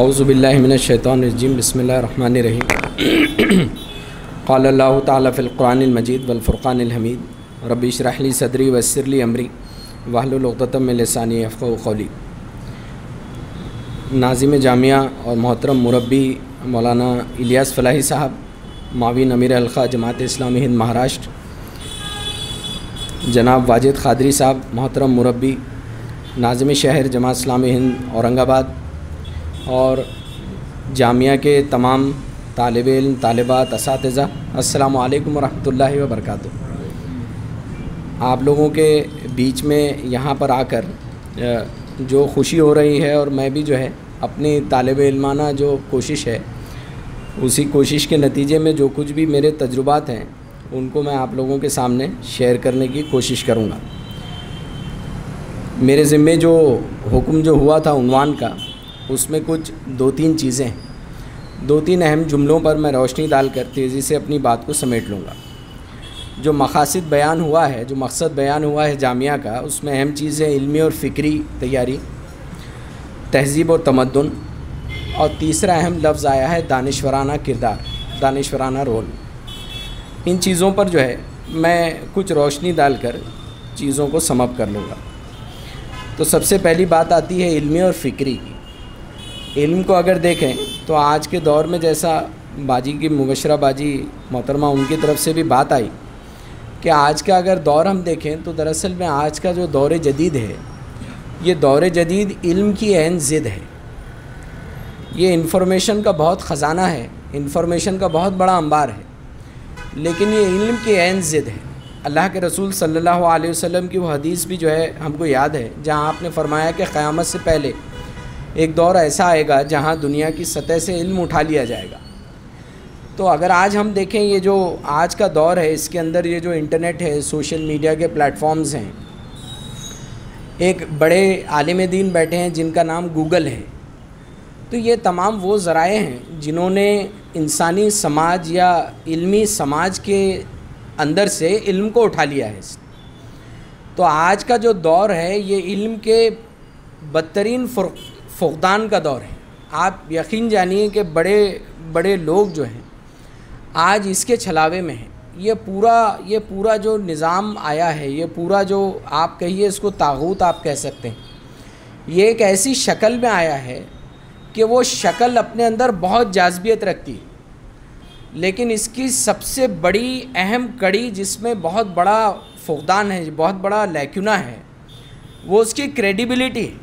اعوذ باللہ من الشیطان الرجیم بسم اللہ الرحمن الرحیم قال اللہ تعالیٰ فی القرآن المجید والفرقان الحمید رب اشرح لی صدری ویسر لی امری واحلل عقدۃ من لسانی یفقہوا قولی۔ ناظم جامعہ اور محترم مربی مولانا الیاس فلاحی صاحب، معاون امیر حلقہ جماعت اسلامی ہند مہاراشٹر، جناب واجد قادری صاحب، محترم مربی ناظم شہر جماعت اسلامی ہند اورنگ آباد، اور جامعہ کے تمام طالب علم، طالبات، اساتذہ، السلام علیکم ورحمۃ اللہ وبرکاتہ۔ آپ لوگوں کے بیچ میں یہاں پر آ کر جو خوشی ہو رہی ہے، اور میں بھی جو ہے اپنی طالب علمانہ جو کوشش ہے، اسی کوشش کے نتیجے میں جو کچھ بھی میرے تجربات ہیں ان کو میں آپ لوگوں کے سامنے شیئر کرنے کی کوشش کروں گا۔ میرے ذمے جو حکم جو ہوا تھا عنوان کا، اس میں کچھ دو تین چیزیں ہیں، دو تین اہم جملوں پر میں روشنی ڈال کر تیزی سے اپنی بات کو سمیٹ لوں گا۔ جو مقاصد بیان ہوا ہے، جو مقصد بیان ہوا ہے جامعہ کا، اس میں اہم چیز ہے علمی اور فکری تیاری، تہذیب اور تمدن، اور تیسرا اہم لفظ آیا ہے دانشورانہ کردار، دانشورانہ رول۔ ان چیزوں پر جو ہے میں کچھ روشنی ڈال کر چیزوں کو سم اپ کر لوں گا۔ تو سب سے پہلی بات آتی ہے علمی اور فکری کی۔ علم کو اگر دیکھیں تو آج کے دور میں، جیسا باجی کی مبشرہ باجی محترمہ ان کی طرف سے بھی بات آئی کہ آج کا اگر دور ہم دیکھیں تو دراصل میں آج کا جو دور جدید ہے، یہ دور جدید علم کی عین ضد ہے۔ یہ انفارمیشن کا بہت خزانہ ہے، انفارمیشن کا بہت بڑا انبار ہے، لیکن یہ علم کی عین ضد ہے۔ اللہ کے رسول صلی اللہ علیہ وسلم کی وہ حدیث بھی جو ہے ہم کو یاد ہے، جہاں آپ نے فرمایا کہ قیامت سے پہلے ایک دور ایسا آئے گا جہاں دنیا کی سطح سے علم اٹھا لیا جائے گا۔ تو اگر آج ہم دیکھیں یہ جو آج کا دور ہے، اس کے اندر یہ جو انٹرنیٹ ہے، سوشل میڈیا کے پلیٹ فارمز ہیں، ایک بڑے عالم دین بیٹھے ہیں جن کا نام گوگل ہے۔ تو یہ تمام وہ ذرائع ہیں جنہوں نے انسانی سماج یا علمی سماج کے اندر سے علم کو اٹھا لیا ہے۔ تو آج کا جو دور ہے یہ علم کے بدترین فقدان کا دور ہے۔ آپ یقین جانیے کہ بڑے بڑے لوگ جو ہیں آج اس کے چھلاوے میں ہیں۔ یہ پورا جو نظام آیا ہے، یہ پورا جو آپ کہیے اس کو طاغوت آپ کہہ سکتے ہیں، یہ ایک ایسی شکل میں آیا ہے کہ وہ شکل اپنے اندر بہت جاذبیت رکھتی ہے، لیکن اس کی سب سے بڑی اہم کڑی جس میں بہت بڑا فقدان ہے، بہت بڑا لیکونہ ہے، وہ اس کی کریڈیبلٹی ہے۔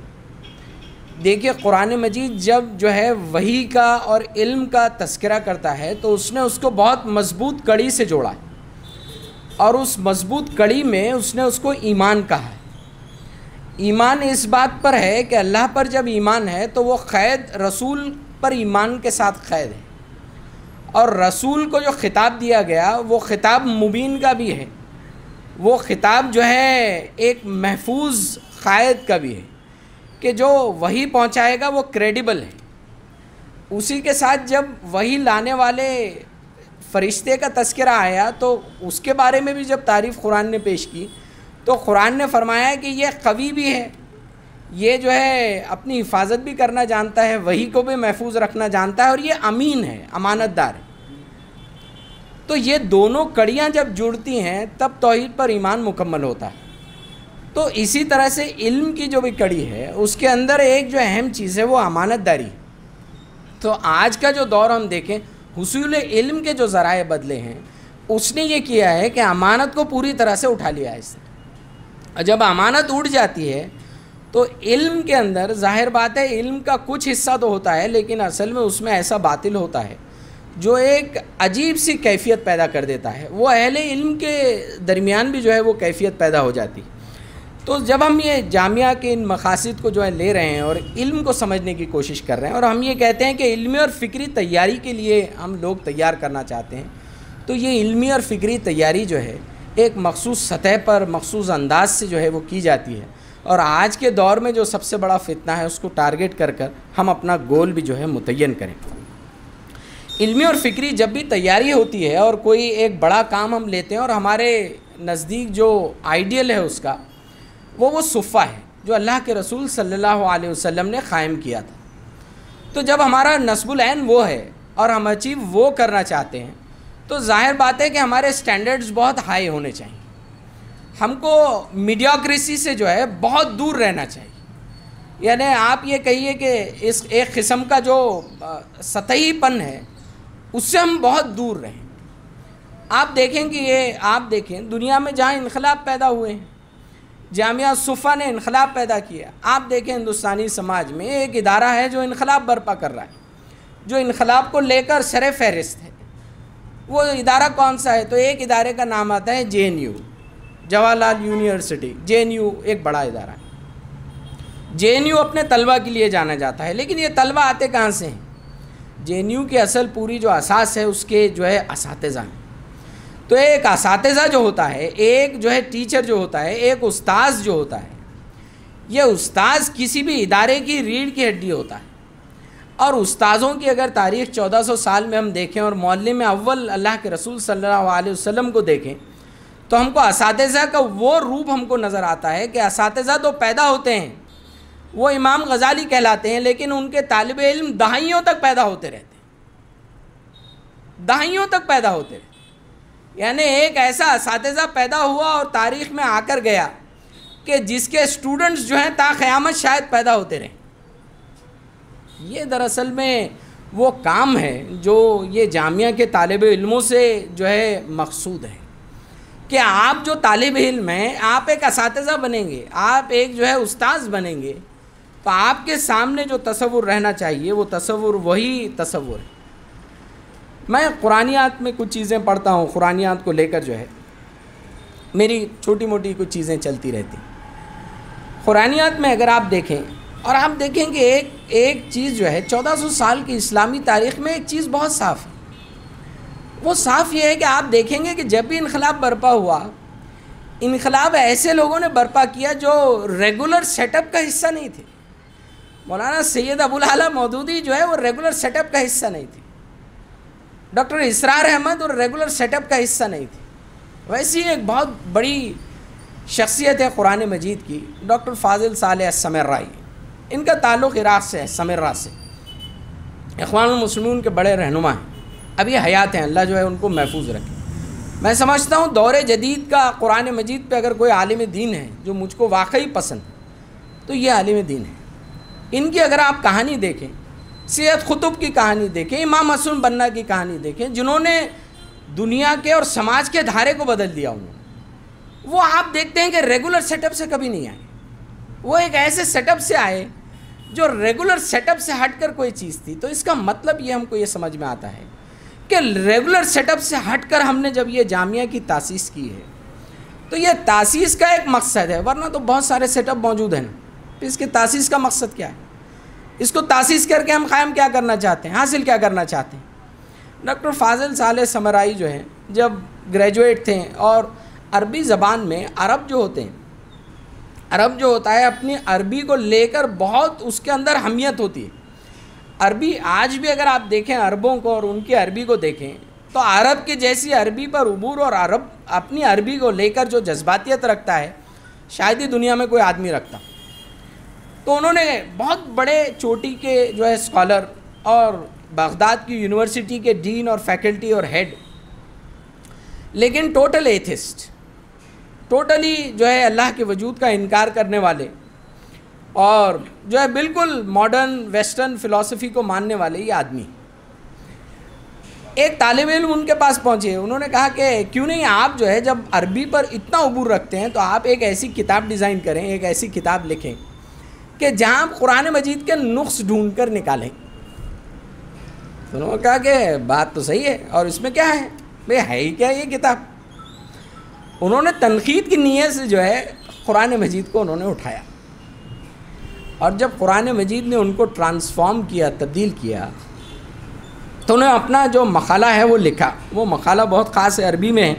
دیکھیے قرآن مجید جب جو ہے وحی کا اور علم کا تذکرہ کرتا ہے تو اس نے اس کو بہت مضبوط کڑی سے جوڑا ہے، اور اس مضبوط کڑی میں اس نے اس کو ایمان کہا ہے۔ ایمان اس بات پر ہے کہ اللہ پر جب ایمان ہے تو وہ قید رسول پر ایمان کے ساتھ قید ہے، اور رسول کو جو خطاب دیا گیا وہ خطاب مبین کا بھی ہے، وہ خطاب جو ہے ایک محفوظ قائد کا بھی ہے کہ جو وحی پہنچائے گا وہ کریڈیبل ہے۔ اسی کے ساتھ جب وحی لانے والے فرشتے کا تذکرہ آیا تو اس کے بارے میں بھی جب تعریف قرآن نے پیش کی تو قرآن نے فرمایا کہ یہ قوی بھی ہے، یہ جو ہے اپنی حفاظت بھی کرنا جانتا ہے، وحی کو بھی محفوظ رکھنا جانتا ہے، اور یہ امین ہے، امانت دار ہے۔ تو یہ دونوں کڑیاں جب جڑتی ہیں تب توحید پر ایمان مکمل ہوتا ہے۔ تو اسی طرح سے علم کی جو بھی کڑی ہے اس کے اندر ایک جو اہم چیز ہے وہ امانت داری ہے۔ تو آج کا جو دور ہم دیکھیں، حصول علم کے جو ذرائع بدلے ہیں، اس نے یہ کیا ہے کہ امانت کو پوری طرح سے اٹھا لیا ہے اس نے۔ اور جب امانت اٹھ جاتی ہے تو علم کے اندر ظاہر بات ہے علم کا کچھ حصہ تو ہوتا ہے، لیکن اصل میں اس میں ایسا باطل ہوتا ہے جو ایک عجیب سی کیفیت پیدا کر دیتا ہے، وہ اہل علم کے درمیان بھی جو ہے وہ کیفیت پیدا ہو جاتی ہے۔ تو جب ہم یہ جامعہ کے ان مقاصد کو جو ہے لے رہے ہیں اور علم کو سمجھنے کی کوشش کر رہے ہیں، اور ہم یہ کہتے ہیں کہ علمی اور فکری تیاری کے لیے ہم لوگ تیار کرنا چاہتے ہیں، تو یہ علمی اور فکری تیاری جو ہے ایک مخصوص سطح پر مخصوص انداز سے جو ہے وہ کی جاتی ہے، اور آج کے دور میں جو سب سے بڑا فتنہ ہے اس کو ٹارگٹ کر کر ہم اپنا گول بھی جو ہے متعین کریں۔ علمی اور فکری جب بھی تیاری ہوتی ہے اور کوئی ایک بڑا کام ہم لیتے ہیں، اور ہمارے نزدیک جو آئیڈیل ہے اس کا وہ صفہ ہے جو اللہ کے رسول صلی اللہ علیہ وسلم نے قائم کیا تھا۔ تو جب ہمارا نصب العین وہ ہے اور ہم اچیو وہ کرنا چاہتے ہیں تو ظاہر بات ہے کہ ہمارے سٹینڈرڈز بہت ہائی ہونے چاہیے. ہم کو میڈیوکریسی سے جو ہے بہت دور رہنا چاہیے. یعنی آپ یہ کہیے کہ اس ایک قسم کا جو سطحی پن ہے اس سے ہم بہت دور رہیں. آپ دیکھیں کہ آپ دیکھیں دنیا میں جہاں انقلاب پیدا ہوئے ہیں, جامعہ صفا نے انقلاب پیدا کیا. آپ دیکھیں ہندوستانی سماج میں ایک ادارہ ہے جو انقلاب برپا کر رہا ہے, جو انقلاب کو لے کر سر فہرست ہے. وہ ادارہ کون سا ہے؟ تو ایک ادارے کا نام آتا ہے JNU, Jawahar Lal university. JNU ایک بڑا ادارہ ہے. JNU اپنے طلبہ کے لیے جانا جاتا ہے, لیکن یہ طلبہ آتے کہاں سے ہیں؟ JNU کی اصل پوری جو اساس ہے اس کے جو ہے اساتذہ ہیں. تو ایک اساتذہ جو ہوتا ہے, ایک جو ہے ٹیچر جو ہوتا ہے, ایک استاذ جو ہوتا ہے, یہ استاذ کسی بھی ادارے کی ریڑھ کی ہڈی ہوتا ہے. اور استاذوں کی اگر تاریخ 1400 سال میں ہم دیکھیں اور معلم اول اللہ کے رسول صلی اللہ علیہ وسلم کو دیکھیں تو ہم کو اساتذہ کا وہ روپ ہم کو نظر آتا ہے کہ اساتذہ تو پیدا ہوتے ہیں, وہ امام غزالی کہلاتے ہیں, لیکن ان کے طالب علم دہائیوں تک پیدا ہوتے رہتے ہیں, دہائیوں تک پیدا ہوتے رہتے. یعنی ایک ایسا اساتذہ پیدا ہوا اور تاریخ میں آ کر گیا کہ جس کے اسٹوڈنٹس جو ہیں تا قیامت شاید پیدا ہوتے رہیں. یہ دراصل میں وہ کام ہے جو یہ جامعہ کے طالب علموں سے جو ہے مقصود ہے کہ آپ جو طالب علم ہیں آپ ایک اساتذہ بنیں گے, آپ ایک جو ہے استاذ بنیں گے, تو آپ کے سامنے جو تصور رہنا چاہیے وہ تصور وہی تصور ہے. میں قرآنیات میں کچھ چیزیں پڑھتا ہوں, قرآنیات کو لے کر جو ہے میری چھوٹی موٹی کچھ چیزیں چلتی رہتی. قرآنیات میں اگر آپ دیکھیں اور آپ دیکھیں کہ ایک چیز جو ہے 1400 سال کی اسلامی تاریخ میں ایک چیز بہت صاف ہے. وہ صاف یہ ہے کہ آپ دیکھیں گے کہ جب بھی انقلاب برپا ہوا, انقلاب ایسے لوگوں نے برپا کیا جو ریگولر سیٹ اپ کا حصہ نہیں تھے. مولانا سید ابو الاعلیٰ مودودی جو ہے وہ ریگولر سیٹ اپ کا حصہ نہیں تھی. ڈاکٹر اسرار احمد اور ریگولر سیٹ اپ کا حصہ نہیں تھی. ویسی ایک بہت بڑی شخصیت ہے قرآن مجید کی, ڈاکٹر فاضل صالح السمرائی. ان کا تعلق عراق سے ہے, سمرہ سے. اخوان المسلمون کے بڑے رہنما ہیں, ابھی حیات ہیں, اللہ جو ہے ان کو محفوظ رکھے. میں سمجھتا ہوں دور جدید کا قرآن مجید پہ اگر کوئی عالم دین ہے جو مجھ کو واقعی پسند ہے تو یہ عالم دین ہے. ان کی اگر آپ کہانی دیکھیں, سید قطب کی کہانی دیکھیں, امام حسن بنا کی کہانی دیکھیں, جنہوں نے دنیا کے اور سماج کے دھارے کو بدل دیا انہوں نے, وہ آپ دیکھتے ہیں کہ ریگولر سیٹ اپ سے کبھی نہیں آئے. وہ ایک ایسے سیٹ اپ سے آئے جو ریگولر سیٹ اپ سے ہٹ کر کوئی چیز تھی. تو اس کا مطلب یہ ہم کو یہ سمجھ میں آتا ہے کہ ریگولر سیٹ اپ سے ہٹ کر ہم نے جب یہ جامعہ کی تاسیس کی ہے تو یہ تاسیس کا ایک مقصد ہے, ورنہ تو بہت سارے سیٹ اپ موجود ہیں نا. اس کی تاسیس کا مقصد کیا ہے؟ اس کو تاسیس کر کے ہم قائم کیا کرنا چاہتے ہیں, حاصل کیا کرنا چاہتے ہیں؟ ڈاکٹر فاضل صالح سمرائی جو ہیں جب گریجویٹ تھے اور عربی زبان میں عرب جو ہوتے ہیں, عرب جو ہوتا ہے اپنی عربی کو لے کر بہت اس کے اندر اہمیت ہوتی ہے. عربی آج بھی اگر آپ دیکھیں عربوں کو اور ان کی عربی کو دیکھیں تو عرب کی جیسی عربی پر عبور اور عرب اپنی عربی کو لے کر جو جذباتیت رکھتا ہے شاید ہی دنیا میں کوئی آدمی رکھتا. تو انہوں نے بہت بڑے چوٹی کے جو ہے اسکالر اور بغداد کی یونیورسٹی کے ڈین اور فیکلٹی اور ہیڈ, لیکن ٹوٹل ایتھسٹ, ٹوٹلی جو ہے اللہ کے وجود کا انکار کرنے والے اور جو ہے بالکل ماڈرن ویسٹرن فلسفی کو ماننے والے یہ آدمی. ایک طالب علم ان کے پاس پہنچے, انہوں نے کہا کہ کیوں نہیں آپ جو ہے جب عربی پر اتنا عبور رکھتے ہیں تو آپ ایک ایسی کتاب ڈیزائن کریں, ایک ایسی کتاب لکھیں کہ جہاں آپ قرآن مجید کے نقص ڈھونڈ کر نکالیں. تو انہوں نے کہا کہ بات تو صحیح ہے, اور اس میں کیا ہے بھئی, ہے ہی کیا یہ کتاب. انہوں نے تنقید کی نیت سے جو ہے قرآن مجید کو انہوں نے اٹھایا, اور جب قرآن مجید نے ان کو ٹرانسفارم کیا, تبدیل کیا, تو انہوں نے اپنا جو مقالہ ہے وہ لکھا. وہ مقالہ بہت خاص ہے, عربی میں ہے,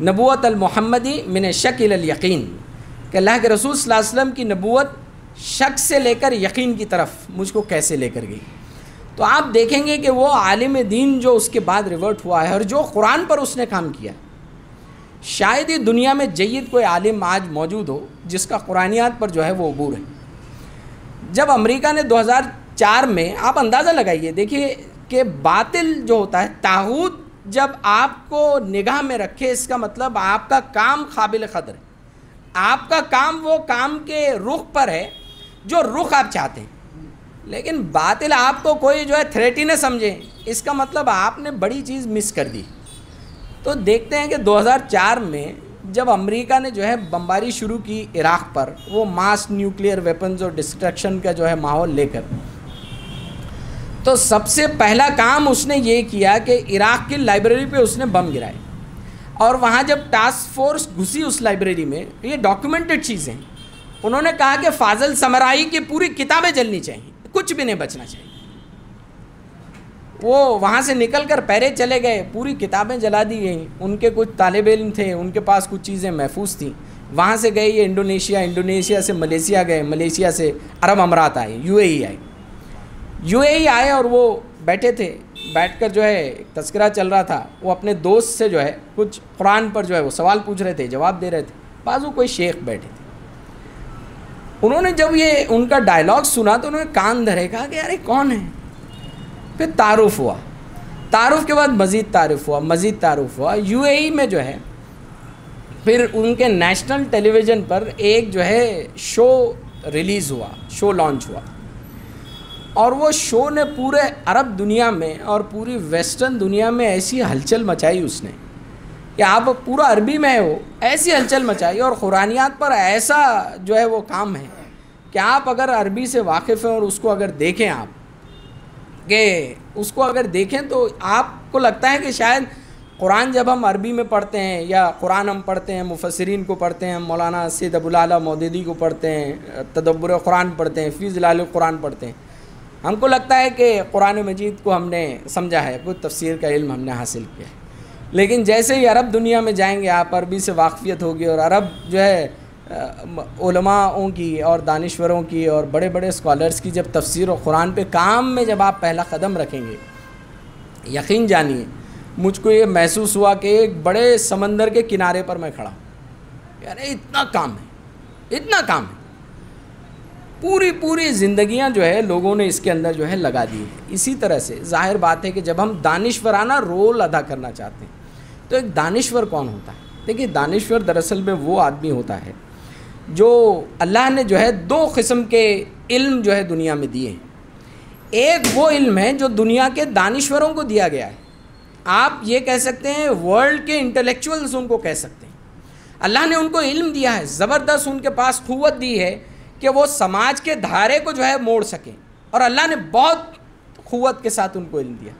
نبوت المحمدی من الشک الی الیقین, کہ اللہ کے رسول صلی اللہ علیہ وسلم کی نبوت شک سے لے کر یقین کی طرف مجھ کو کیسے لے کر گئی. تو آپ دیکھیں گے کہ وہ عالم دین جو اس کے بعد ریورٹ ہوا ہے اور جو قرآن پر اس نے کام کیا, شاید ہی دنیا میں جید کوئی عالم آج موجود ہو جس کا قرآنیات پر جو ہے وہ عبور ہے. جب امریکہ نے 2004 میں آپ اندازہ لگائیے، دیکھیے کہ باطل جو ہوتا ہے، طاغوت جب آپ کو نگاہ میں رکھے، اس کا مطلب آپ کا کام قابل قدر ہے، آپ کا کام وہ کام کے رخ پر ہے جو رخ آپ چاہتے ہیں، لیکن باطل آپ کو کوئی جو ہے تھریٹ ہی نہ سمجھے، اس کا مطلب آپ نے بڑی چیز مس کر دی۔ تو دیکھتے ہیں کہ 2004 میں جب امریکہ نے جو ہے بمباری شروع کی عراق پر، وہ ماس نیوکلیئر ویپنز اور ڈسٹرکشن کا جو ہے ماحول لے کر، تو سب سے پہلا کام اس نے یہ کیا کہ عراق کی لائبریری پہ اس نے بم گرائے، اور وہاں جب ٹاسک فورس گھسی اس لائبریری میں، یہ ڈاکیومنٹڈ چیزیں، انہوں نے کہا کہ فاضل سمرائی کی پوری کتابیں جلنی چاہیے، کچھ بھی نہیں بچنا چاہیے۔ وہ وہاں سے نکل کر پیرے چلے گئے، پوری کتابیں جلا دی گئیں، ان کے کچھ طالب علم تھے، ان کے پاس کچھ چیزیں محفوظ تھیں، وہاں سے گئے یہ انڈونیشیا سے ملیشیا گئے، ملیشیا سے عرب امارات آئے، یو اے ای آئے، اور وہ بیٹھے تھے، بیٹھ کر جو ہے ایک تذکرہ چل رہا تھا، وہ اپنے دوست سے جو ہے کچھ قرآن پر جو ہے وہ سوال پوچھ رہے تھے، جواب دے رہے تھے، بازو کوئی شیخ بیٹھے تھے۔ انہوں نے جب یہ ان کا ڈائلاگ سنا تو انہوں نے کان دھرے، کہا کہ یار یہ کون ہے؟ پھر تعارف ہوا، تعارف کے بعد مزید تعارف ہوا۔ یو اے ای میں جو ہے پھر ان کے نیشنل ٹیلی ویژن پر ایک جو ہے شو ریلیز ہوا، شو لانچ ہوا، اور وہ شو نے پورے عرب دنیا میں اور پوری ویسٹرن دنیا میں ایسی ہلچل مچائی اس نے کہ آپ پورا عربی میں ہو، ایسی ہلچل مچائی، اور قرآنیات پر ایسا جو ہے وہ کام ہے کہ آپ اگر عربی سے واقف ہیں اور اس کو اگر دیکھیں، آپ کہ اس کو اگر دیکھیں تو آپ کو لگتا ہے کہ شاید قرآن جب ہم عربی میں پڑھتے ہیں، یا قرآن ہم پڑھتے ہیں، مفسرین کو پڑھتے ہیں، مولانا سید ابو الاعلیٰ مودودی کو پڑھتے ہیں، تدبر قرآن پڑھتے ہیں، فی ظلال قرآن پڑھتے ہیں، ہم کو لگتا ہے کہ قرآن مجید کو ہم نے سمجھا ہے، کچھ تفسیر کا علم ہم نے حاصل کیا ہے، لیکن جیسے ہی عرب دنیا میں جائیں گے، آپ عربی سے واقفیت ہوگی، اور عرب جو ہے علماءوں کی اور دانشوروں کی اور بڑے بڑے اسکالرز کی جب تفسیر و قرآن پہ کام میں جب آپ پہلا قدم رکھیں گے، یقین جانیے مجھ کو یہ محسوس ہوا کہ ایک بڑے سمندر کے کنارے پر میں کھڑا ہوں، یار اتنا کام ہے، پوری زندگیاں جو ہے لوگوں نے اس کے اندر جو ہے لگا دی ہے۔ اسی طرح سے ظاہر بات ہے کہ جب ہم دانشورانہ رول ادا کرنا چاہتے ہیں تو ایک دانشور کون ہوتا ہے؟ دیکھیے دانشور دراصل میں وہ آدمی ہوتا ہے جو اللہ نے جو ہے 2 قسم کے علم جو ہے دنیا میں دیے ہیں۔ ایک وہ علم ہے جو دنیا کے دانشوروں کو دیا گیا ہے، آپ یہ کہہ سکتے ہیں ورلڈ کے انٹلیکچوئلز ان کو کہہ سکتے ہیں، اللہ نے ان کو علم دیا ہے، زبردست ان کے پاس قوت دی ہے کہ وہ سماج کے دھارے کو جو ہے موڑ سکیں، اور اللہ نے بہت قوت کے ساتھ ان کو علم دیا۔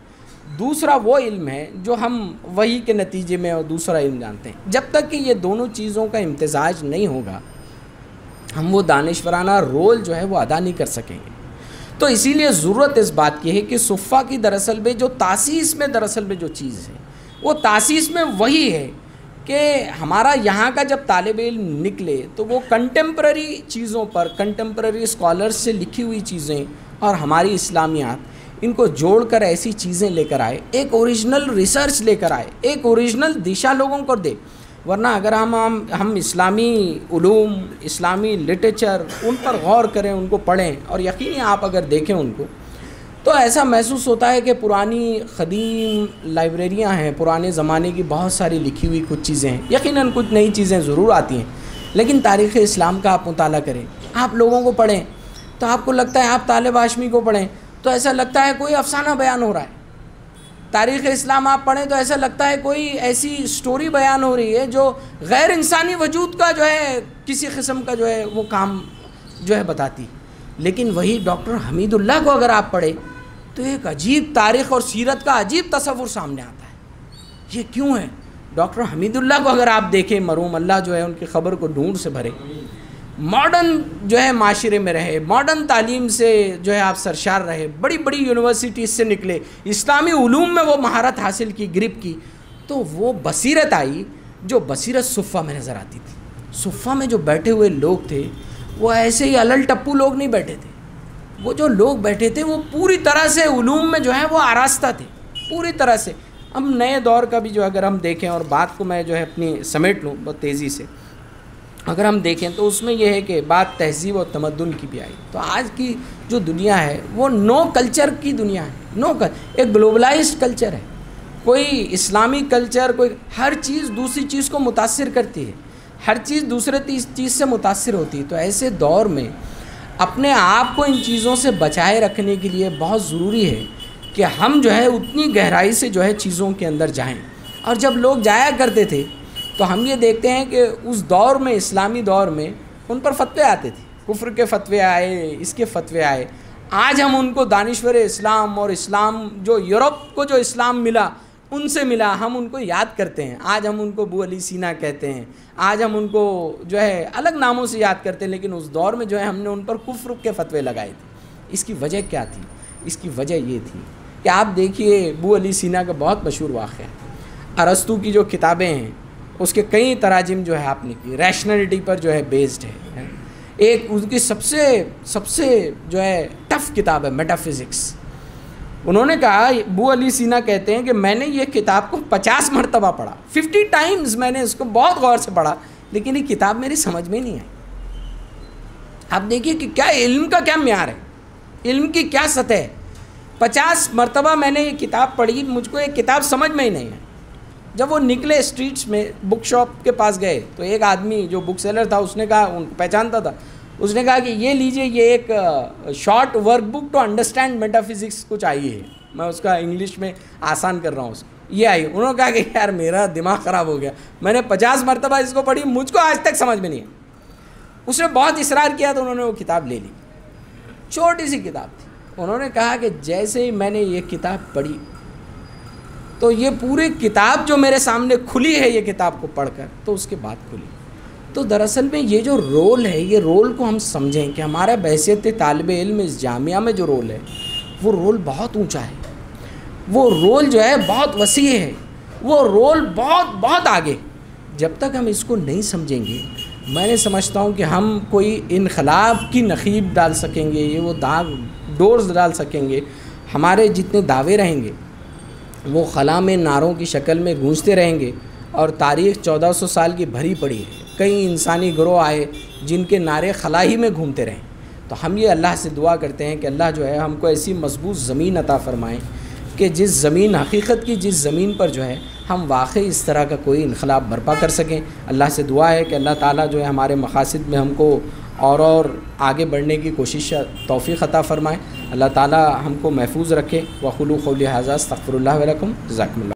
دوسرا وہ علم ہے جو ہم وحی کے نتیجے میں اور دوسرا علم جانتے ہیں۔ جب تک کہ یہ دونوں چیزوں کا امتزاج نہیں ہوگا، ہم وہ دانشورانہ رول جو ہے وہ ادا نہیں کر سکیں گے۔ تو اسی لیے ضرورت اس بات کی ہے کہ صفہ کی دراصل میں جو تاسیس میں دراصل میں جو چیز ہے، وہ تاسیس میں وہی ہے کہ ہمارا یہاں کا جب طالب علم نکلے تو وہ کنٹمپرری چیزوں پر، کنٹمپرری اسکالرز سے لکھی ہوئی چیزیں اور ہماری اسلامیات، ان کو جوڑ کر ایسی چیزیں لے کر آئے، ایک اوریجنل ریسرچ لے کر آئے، ایک اوریجنل دشا لوگوں کو دے۔ ورنہ اگر ہم اسلامی علوم، اسلامی لٹریچر ان پر غور کریں، ان کو پڑھیں، اور یقینی آپ اگر دیکھیں ان کو، تو ایسا محسوس ہوتا ہے کہ پرانی قدیم لائبریریاں ہیں، پرانے زمانے کی بہت ساری لکھی ہوئی کچھ چیزیں ہیں، یقیناً کچھ نئی چیزیں ضرور آتی ہیں، لیکن تاریخ اسلام کا آپ مطالعہ کریں، آپ لوگوں کو پڑھیں تو آپ کو لگتا ہے، آپ طالب ہاشمی کو پڑھیں تو ایسا لگتا ہے کوئی افسانہ بیان ہو رہا ہے، تاریخ اسلام آپ پڑھیں تو ایسا لگتا ہے کوئی ایسی سٹوری بیان ہو رہی ہے جو غیر انسانی وجود کا جو ہے کسی قسم کا جو ہے وہ کام جو ہے بتاتی۔ لیکن وہی ڈاکٹر حمید اللہ کو اگر آپ پڑھیں تو ایک عجیب تاریخ اور سیرت کا عجیب تصور سامنے آتا ہے۔ یہ کیوں ہے؟ ڈاکٹر حمید اللہ کو اگر آپ دیکھیں، مرحوم اللہ جو ہے ان کی خبر کو ڈھونڈ سے بھرے، ماڈرن جو ہے معاشرے میں رہے، ماڈرن تعلیم سے جو ہے آپ سرشار رہے، بڑی بڑی یونیورسٹیز سے نکلے، اسلامی علوم میں وہ مہارت حاصل کی، گرپ کی، تو وہ بصیرت آئی جو بصیرت صفہ میں نظر آتی تھی۔ صفہ میں جو بیٹھے ہوئے لوگ تھے وہ ایسے ہی الل ٹپو لوگ نہیں بیٹھے تھے، وہ جو لوگ بیٹھے تھے وہ پوری طرح سے علوم میں جو ہے وہ آراستہ تھے، پوری طرح سے۔ ہم نئے دور کا بھی جو اگر ہم دیکھیں، اور بات کو میں جو ہے اپنی سمیٹ لوں بہت تیزی سے، اگر ہم دیکھیں تو اس میں یہ ہے کہ بات تہذیب و تمدن کی بھی آئی. تو آج کی جو دنیا ہے وہ نو کلچر کی دنیا ہے, ایک گلوبلائزڈ کلچر ہے. کوئی اسلامی کلچر, کوئی ہر چیز دوسری چیز کو متاثر کرتی ہے, ہر چیز دوسرے چیز سے متاثر ہوتی ہے. تو ایسے دور میں اپنے آپ کو ان چیزوں سے بچائے رکھنے کے لیے بہت ضروری ہے کہ ہم جو ہے اتنی گہرائی سے جو ہے چیزوں کے اندر جائیں. اور جب لوگ جایا کرتے تھے تو ہم یہ دیکھتے ہیں کہ اس دور میں, اسلامی دور میں, ان پر فتوے آتے تھے, کفر کے فتوے آئے, اس کے فتوے آئے. آج ہم ان کو دانشور اسلام اور اسلام جو یورپ کو جو اسلام ملا ان سے ملا, ہم ان کو یاد کرتے ہیں. آج ہم ان کو ابو علی سینا کہتے ہیں, آج ہم ان کو جو ہے الگ ناموں سے یاد کرتے ہیں, لیکن اس دور میں جو ہے ہم نے ان پر کفر کے فتوے لگائے تھے. اس کی وجہ کیا تھی؟ اس کی وجہ یہ تھی کہ آپ دیکھیے ابو علی سینا کا بہت مشہور واقعہ ہے. ارسطو کی جو کتابیں ہیں اس کے کئی تراجم جو ہے آپ نے کی, ریشنلٹی پر جو ہے بیسڈ ہے. ایک ان کی سب سے جو ہے ٹف کتاب ہے میٹافزکس. انہوں نے کہا, ابو علی سینا کہتے ہیں کہ میں نے یہ کتاب کو 50 مرتبہ پڑھا, 50 ٹائمز میں نے اس کو بہت غور سے پڑھا, لیکن یہ کتاب میری سمجھ میں نہیں آئی. آپ دیکھیے کہ کیا علم کا کیا معیار ہے, علم کی کیا سطح ہے. 50 مرتبہ میں نے یہ کتاب پڑھی, مجھ کو یہ کتاب سمجھ میں ہی نہیں ہے. جب وہ نکلے اسٹریٹس میں, بک شاپ کے پاس گئے تو ایک آدمی جو بک سیلر تھا اس نے کہا, ان کو پہچانتا تھا, اس نے کہا کہ یہ لیجئے, یہ ایک short work book to understand metaphysics کچھ آئی ہے, میں اس کا انگلش میں آسان کر رہا ہوں اس کو, یہ آئی. انہوں نے کہا کہ یار میرا دماغ خراب ہو گیا, میں نے 50 مرتبہ اس کو پڑھی, مجھ کو آج تک سمجھ میں نہیں ہے. اس نے بہت اصرار کیا تو انہوں نے وہ کتاب لے لی. چھوٹی سی کتاب تھی. انہوں نے کہا کہ جیسے ہی میں نے یہ کتاب پڑھی تو یہ پوری کتاب جو میرے سامنے کھلی ہے, یہ کتاب کو پڑھ کر, تو اس کے بعد کھلی. تو دراصل میں یہ جو رول ہے, یہ رول کو ہم سمجھیں کہ ہمارا بحیثیت طالب علم اس جامعہ میں جو رول ہے وہ رول بہت اونچا ہے, وہ رول جو ہے بہت وسیع ہے, وہ رول بہت آگے. جب تک ہم اس کو نہیں سمجھیں گے, میں نے سمجھتا ہوں کہ ہم کوئی انقلاب کی نخیب ڈال سکیں گے, یہ وہ ڈورز ڈال سکیں گے. ہمارے جتنے دعوے رہیں گے وہ خلا میں نعروں کی شکل میں گونجتے رہیں گے, اور تاریخ 1400 سال کی بھری پڑی ہے. کئی انسانی گروہ آئے جن کے نعرے خلا ہی میں گھومتے رہیں. تو ہم یہ اللہ سے دعا کرتے ہیں کہ اللہ جو ہے ہم کو ایسی مضبوط زمین عطا فرمائیں کہ جس زمین حقیقت کی, جس زمین پر جو ہے ہم واقعی اس طرح کا کوئی انقلاب برپا کر سکیں. اللہ سے دعا ہے کہ اللہ تعالیٰ جو ہے ہمارے مقاصد میں ہم کو اور آگے بڑھنے کی کوشش توفیق عطا فرمائے. اللہ تعالیٰ ہم کو محفوظ رکھے. وقولوا قولی ھذا استغفر اللہ ولکم. جزاکم اللہ.